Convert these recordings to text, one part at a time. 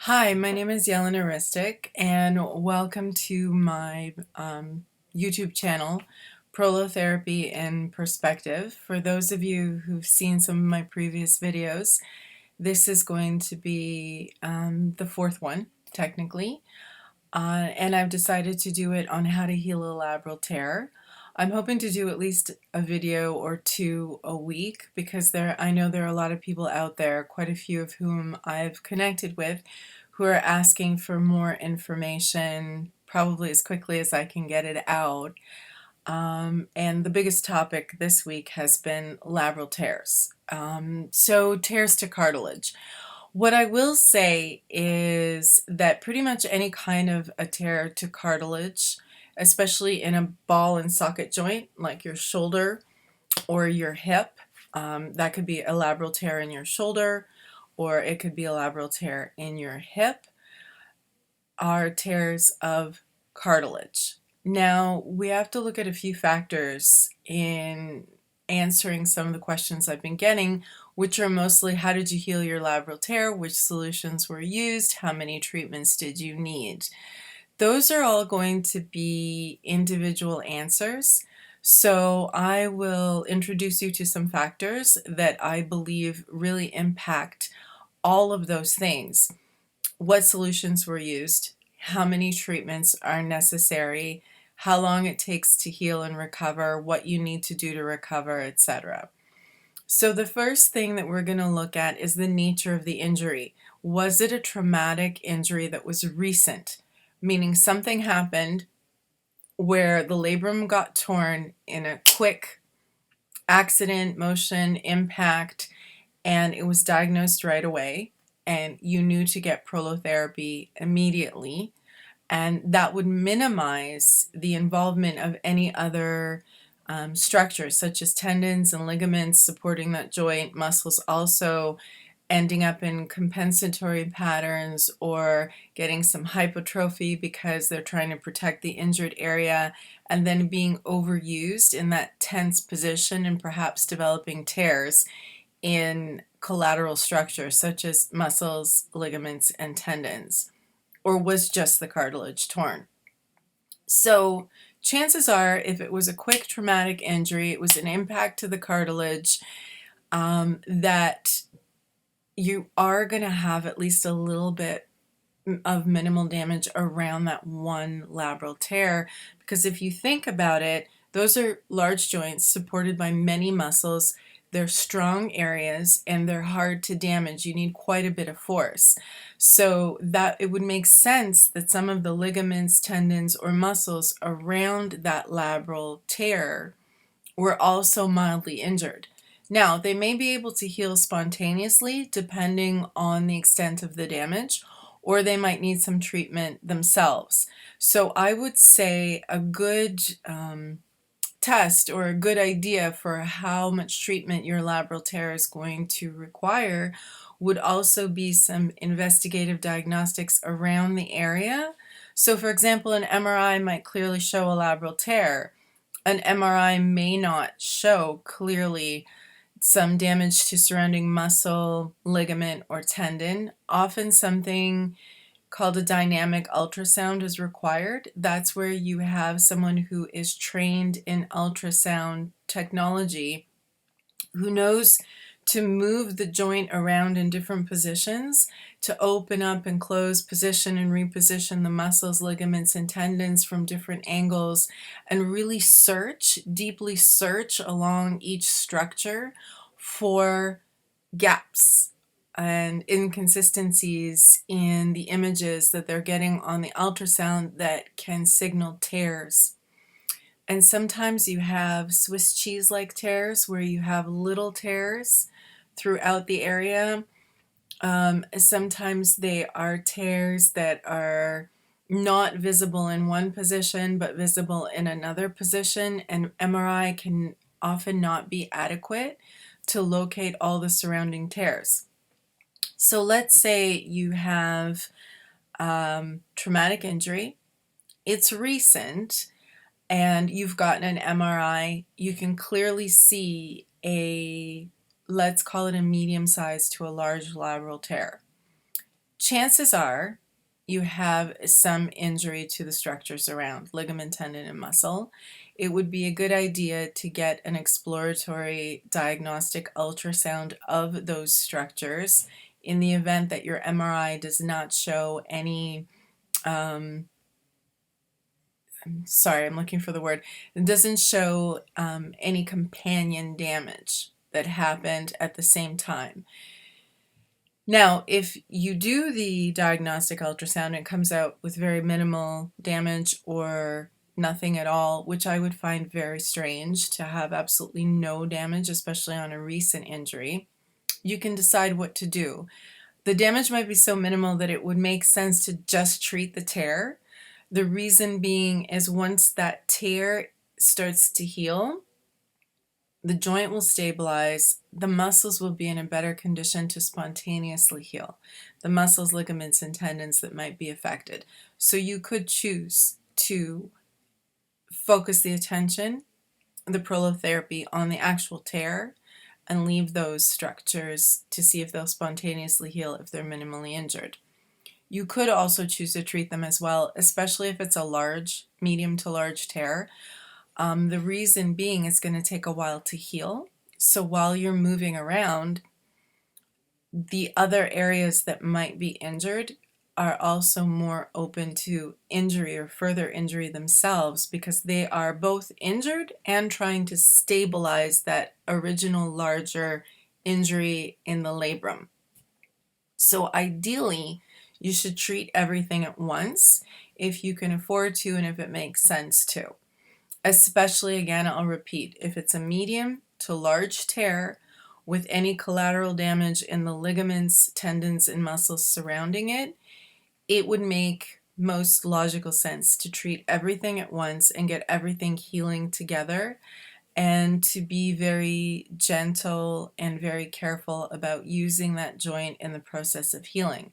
Hi, my name is Yelena Ristic, and welcome to my YouTube channel, Prolotherapy in Perspective. For those of you who've seen some of my previous videos, this is going to be the fourth one, technically, and I've decided to do it on how to heal a labral tear. I'm hoping to do at least a video or two a week because I know there are a lot of people out there, quite a few of whom I've connected with, who are asking for more information probably as quickly as I can get it out. And the biggest topic this week has been labral tears. So tears to cartilage. What I will say is that pretty much any kind of a tear to cartilage, especially in a ball and socket joint like your shoulder or your hip, that could be a labral tear in your shoulder or it could be a labral tear in your hip, are tears of cartilage. Now, we have to look at a few factors in answering some of the questions I've been getting, which are mostly how did you heal your labral tear, which solutions were used, how many treatments did you need. Those are all going to be individual answers. So I will introduce you to some factors that I believe really impact all of those things. What solutions were used, how many treatments are necessary, how long it takes to heal and recover, what you need to do to recover, etc. So the first thing that we're going to look at is the nature of the injury. Was it a traumatic injury that was recent? Meaning something happened where the labrum got torn in a quick accident, motion, impact, and it was diagnosed right away, and you knew to get prolotherapy immediately, and that would minimize the involvement of any other structures such as tendons and ligaments supporting that joint, muscles also ending up in compensatory patterns or getting some hypertrophy because they're trying to protect the injured area, and then being overused in that tense position and perhaps developing tears in collateral structures such as muscles, ligaments, and tendons, or was just the cartilage torn. So chances are, if it was a quick traumatic injury, it was an impact to the cartilage, that you are going to have at least a little bit of minimal damage around that one labral tear, because if you think about it, those are large joints supported by many muscles. They're strong areas and they're hard to damage. You need quite a bit of force. So that it would make sense that some of the ligaments, tendons, or muscles around that labral tear were also mildly injured. Now, they may be able to heal spontaneously depending on the extent of the damage, or they might need some treatment themselves. So I would say a good test or a good idea for how much treatment your labral tear is going to require would also be some investigative diagnostics around the area. So for example, an MRI might clearly show a labral tear. An MRI may not show clearly some damage to surrounding muscle, ligament, or tendon. Often something called a dynamic ultrasound is required. That's where you have someone who is trained in ultrasound technology, who knows to move the joint around in different positions, to open up and close, position and reposition the muscles, ligaments, and tendons from different angles, and really search, deeply search along each structure for gaps and inconsistencies in the images that they're getting on the ultrasound that can signal tears. And sometimes you have Swiss cheese-like tears where you have little tears throughout the area. Sometimes they are tears that are not visible in one position but visible in another position, and MRI can often not be adequate to locate all the surrounding tears. So let's say you have traumatic injury, it's recent, and you've gotten an MRI. You can clearly see let's call it a medium size to a large labral tear. chances are you have some injury to the structures around ligament, tendon, and muscle. It would be a good idea to get an exploratory diagnostic ultrasound of those structures in the event that your MRI does not show any, sorry, I'm looking for the word, it doesn't show any companion damage that happened at the same time. Now, if you do the diagnostic ultrasound and it comes out with very minimal damage or nothing at all, which I would find very strange to have absolutely no damage, especially on a recent injury, you can decide what to do. The damage might be so minimal that it would make sense to just treat the tear. The reason being is once that tear starts to heal, the joint will stabilize, the muscles will be in a better condition to spontaneously heal. The muscles, ligaments, and tendons that might be affected. So you could choose to focus the attention, the prolotherapy, on the actual tear and leave those structures to see if they'll spontaneously heal if they're minimally injured. You could also choose to treat them as well, especially if it's a large, medium to large tear. The reason being it's going to take a while to heal. So while you're moving around, the other areas that might be injured are also more open to injury or further injury themselves because they are both injured and trying to stabilize that original larger injury in the labrum. So ideally, you should treat everything at once if you can afford to and if it makes sense to. Especially, again, I'll repeat, if it's a medium to large tear with any collateral damage in the ligaments, tendons, and muscles surrounding it, it would make most logical sense to treat everything at once and get everything healing together, and to be very gentle and very careful about using that joint in the process of healing.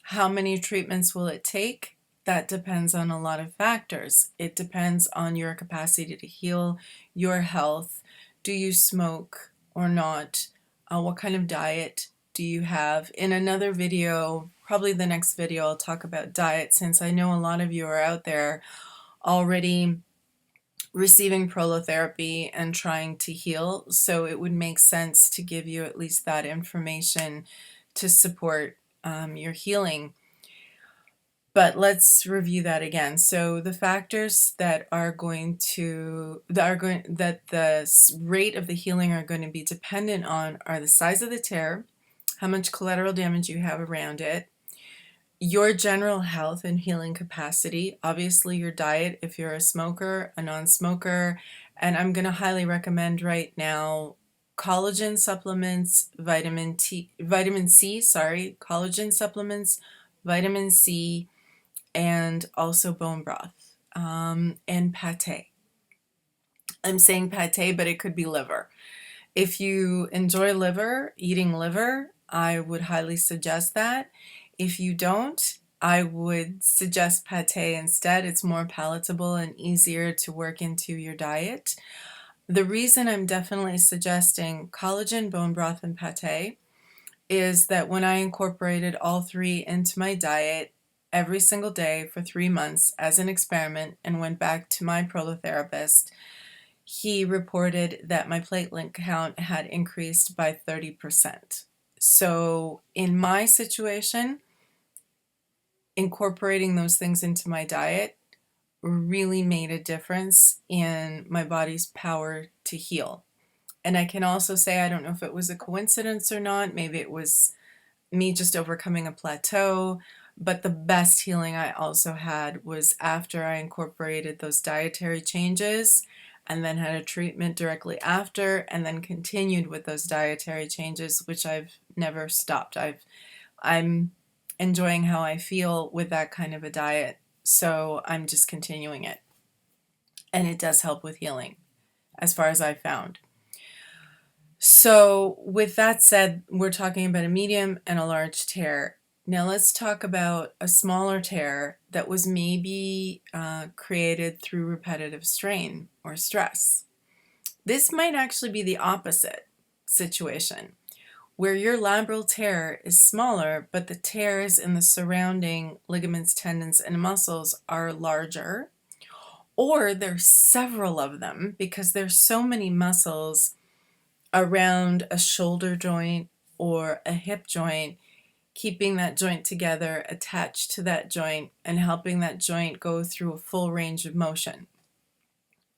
How many treatments will it take? That depends on a lot of factors. It depends on your capacity to heal, your health. Do you smoke or not? What kind of diet do you have? In another video, probably the next video, I'll talk about diet, since I know a lot of you are out there already receiving prolotherapy and trying to heal, so it would make sense to give you at least that information to support your healing. But let's review that again. So the factors that are going to that the rate of the healing are going to be dependent on are the size of the tear, how much collateral damage you have around it, your general health and healing capacity, obviously your diet if you're a smoker, a non-smoker, and I'm going to highly recommend right now collagen supplements, vitamin C, collagen supplements, vitamin C, and also bone broth, and pate. I'm saying pate, but it could be liver. If you enjoy liver, eating liver, I would highly suggest that. If you don't, I would suggest pate instead. It's more palatable and easier to work into your diet. The reason I'm definitely suggesting collagen, bone broth, and pate is that when I incorporated all three into my diet every single day for 3 months as an experiment and went back to my prolotherapist, he reported that my platelet count had increased by 30%. So in my situation, incorporating those things into my diet really made a difference in my body's power to heal. And I can also say, I don't know if it was a coincidence or not, maybe it was me just overcoming a plateau, but the best healing I also had was after I incorporated those dietary changes and then had a treatment directly after and then continued with those dietary changes, which I've never stopped. I'm enjoying how I feel with that kind of a diet, so I'm just continuing it. And it does help with healing, as far as I've found. So with that said, we're talking about a medium and a large tear. Now let's talk about a smaller tear that was maybe created through repetitive strain or stress. This might actually be the opposite situation, where your labral tear is smaller, but the tears in the surrounding ligaments, tendons, and muscles are larger, or there's several of them because there's so many muscles around a shoulder joint or a hip joint, keeping that joint together, attached to that joint, and helping that joint go through a full range of motion.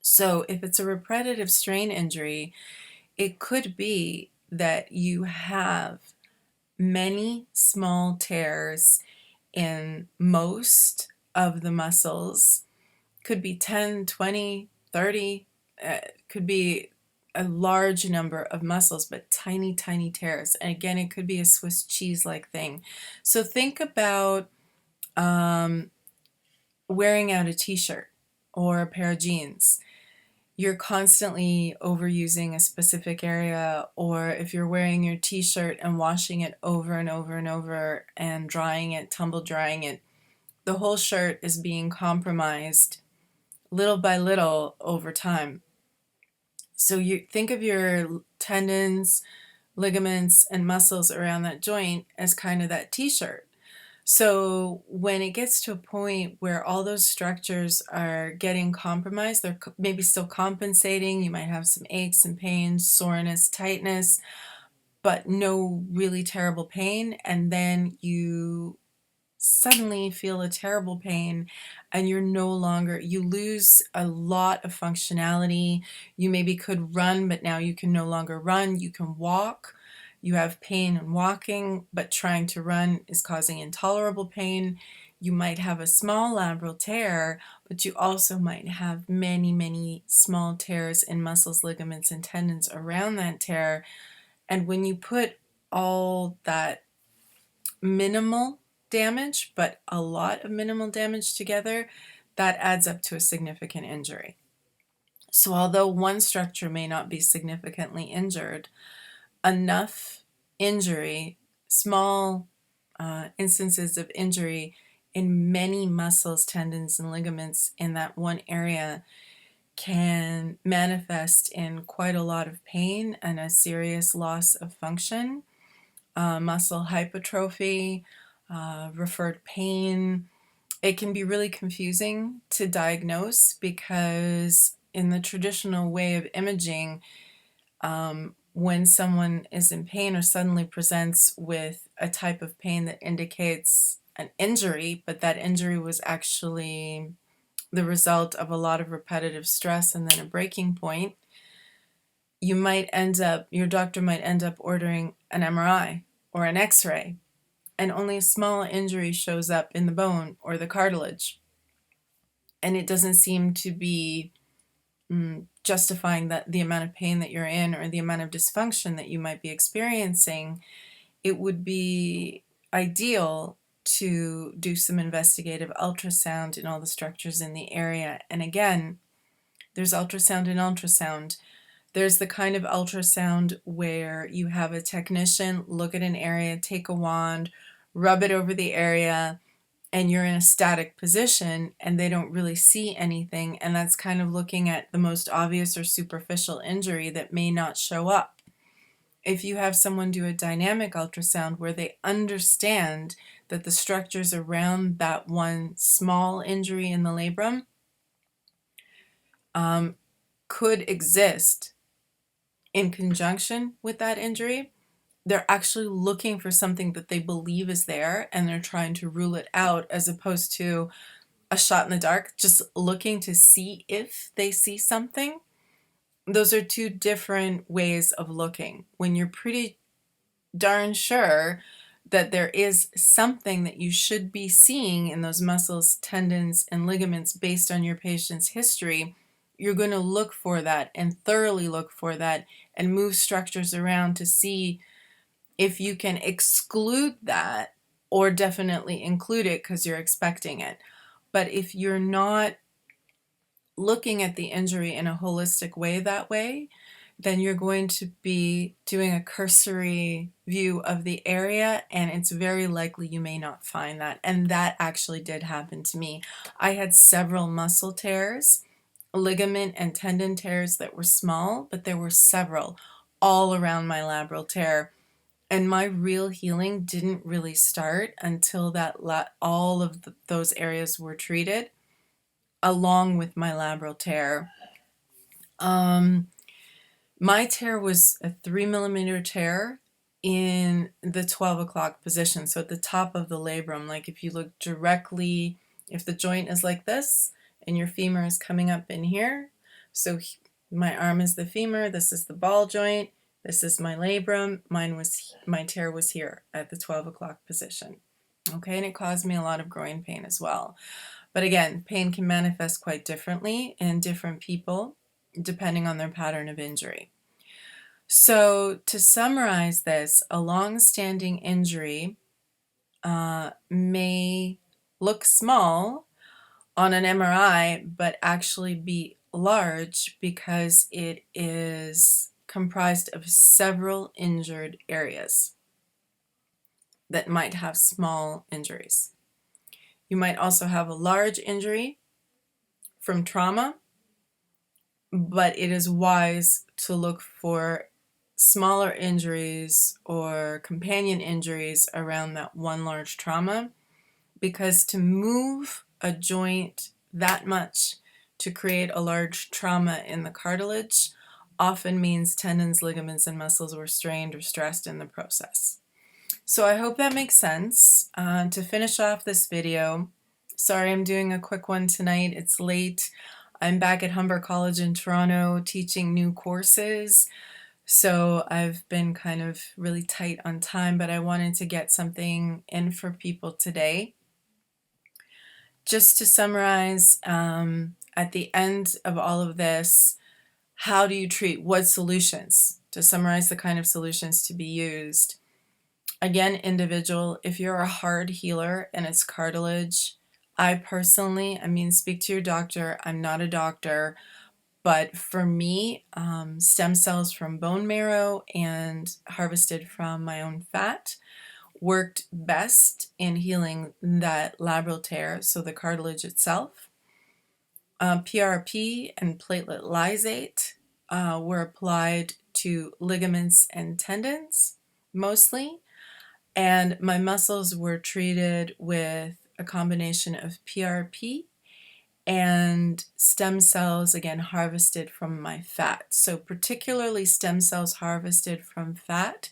So if it's a repetitive strain injury, it could be that you have many small tears in most of the muscles. Could be 10, 20, 30, could be a large number of muscles, but tiny, tiny tears. And again, it could be a Swiss cheese-like thing. So think about wearing out a t-shirt or a pair of jeans. You're constantly overusing a specific area, or if you're wearing your t-shirt and washing it over and over and over and drying it, tumble drying it, the whole shirt is being compromised little by little over time. So you think of your tendons, ligaments, and muscles around that joint as kind of that t-shirt. So when it gets to a point where all those structures are getting compromised, they're maybe still compensating, you might have some aches and pains, soreness, tightness, but no really terrible pain, and then you suddenly feel a terrible pain and you lose a lot of functionality. You maybe could run, but now you can no longer run. You can walk. You have pain in walking, but trying to run is causing intolerable pain. You might have a small labral tear, but you also might have many, many small tears in muscles, ligaments, and tendons around that tear. And when you put all that minimal damage, but a lot of minimal damage together, that adds up to a significant injury. So although one structure may not be significantly injured, enough injury, small instances of injury in many muscles, tendons, and ligaments in that one area can manifest in quite a lot of pain and a serious loss of function. Muscle hypertrophy, referred pain. It can be really confusing to diagnose because in the traditional way of imaging, when someone is in pain or suddenly presents with a type of pain that indicates an injury, but that injury was actually the result of a lot of repetitive stress and then a breaking point, your doctor might end up ordering an MRI or an X-ray, and only a small injury shows up in the bone or the cartilage. And it doesn't seem to be justifying the amount of pain that you're in or the amount of dysfunction that you might be experiencing. It would be ideal to do some investigative ultrasound in all the structures in the area. And again, there's ultrasound and ultrasound. There's the kind of ultrasound where you have a technician look at an area, take a wand, rub it over the area, and you're in a static position and they don't really see anything, and that's kind of looking at the most obvious or superficial injury that may not show up. If you have someone do a dynamic ultrasound where they understand that the structures around that one small injury in the labrum could exist in conjunction with that injury, they're actually looking for something that they believe is there and they're trying to rule it out, as opposed to a shot in the dark, just looking to see if they see something. Those are two different ways of looking. When you're pretty darn sure that there is something that you should be seeing in those muscles, tendons, and ligaments based on your patient's history, you're going to look for that and thoroughly look for that and move structures around to see if you can exclude that or definitely include it because you're expecting it. But if you're not looking at the injury in a holistic way that way, then you're going to be doing a cursory view of the area, and it's very likely you may not find that. And that actually did happen to me. I had several muscle tears, ligament and tendon tears that were small, but there were several all around my labral tear. And my real healing didn't really start until all of those areas were treated, along with my labral tear. My tear was a 3 millimeter tear in the 12 o'clock position, so at the top of the labrum. Like if you look directly, if the joint is like this and your femur is coming up in here, so my arm is the femur, this is the ball joint, this is my labrum, my tear was here at the 12 o'clock position. Okay, and it caused me a lot of groin pain as well. But again, pain can manifest quite differently in different people depending on their pattern of injury. So to summarize this, a long-standing injury may look small on an MRI, but actually be large because it is comprised of several injured areas that might have small injuries. You might also have a large injury from trauma, but it is wise to look for smaller injuries or companion injuries around that one large trauma, because to move a joint that much to create a large trauma in the cartilage often means tendons, ligaments, and muscles were strained or stressed in the process. So I hope that makes sense. To finish off this video, sorry I'm doing a quick one tonight. It's late. I'm back at Humber College in Toronto teaching new courses, so I've been kind of really tight on time, but I wanted to get something in for people today. Just to summarize, at the end of all of this, how do you treat? What solutions? To summarize the kind of solutions to be used. Again, individual. If you're a hard healer and it's cartilage, I personally, speak to your doctor. I'm not a doctor, but for me, stem cells from bone marrow and harvested from my own fat worked best in healing that labral tear, so the cartilage itself. PRP and platelet lysate were applied to ligaments and tendons mostly, and my muscles were treated with a combination of PRP and stem cells, again, harvested from my fat. So particularly stem cells harvested from fat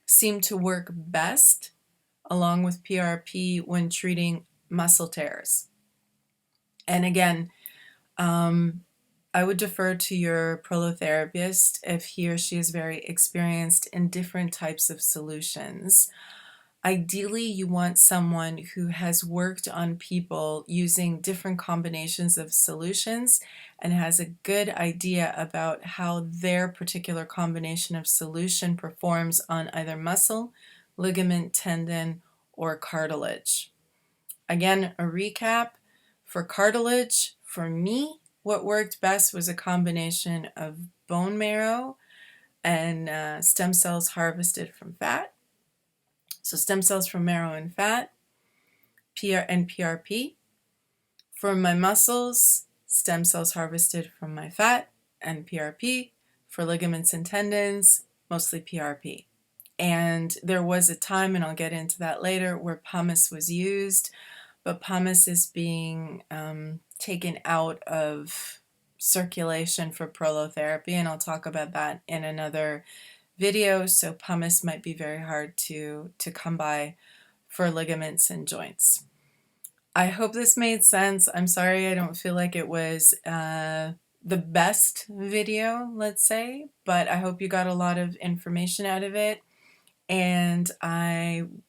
seem to work best along with PRP when treating muscle tears. And again, I would defer to your prolotherapist if he or she is very experienced in different types of solutions. Ideally, you want someone who has worked on people using different combinations of solutions and has a good idea about how their particular combination of solution performs on either muscle, ligament, tendon, or cartilage. Again, a recap. For cartilage, for me, what worked best was a combination of bone marrow and stem cells harvested from fat. So stem cells from marrow and fat, and PRP. For my muscles, stem cells harvested from my fat and PRP. For ligaments and tendons, mostly PRP. And there was a time, and I'll get into that later, where pumice was used, but pumice is being taken out of circulation for prolotherapy, and I'll talk about that in another video. So pumice might be very hard to come by for ligaments and joints. I hope this made sense. I'm sorry I don't feel like it was the best video, let's say, but I hope you got a lot of information out of it, and I'm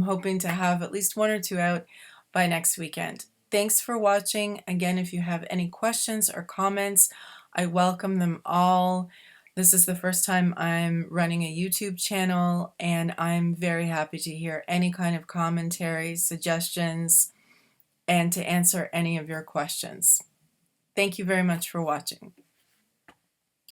hoping to have at least one or two out by next weekend. Thanks for watching. Again, if you have any questions or comments, I welcome them all. This is the first time I'm running a YouTube channel, and I'm very happy to hear any kind of commentary, suggestions, and to answer any of your questions. Thank you very much for watching.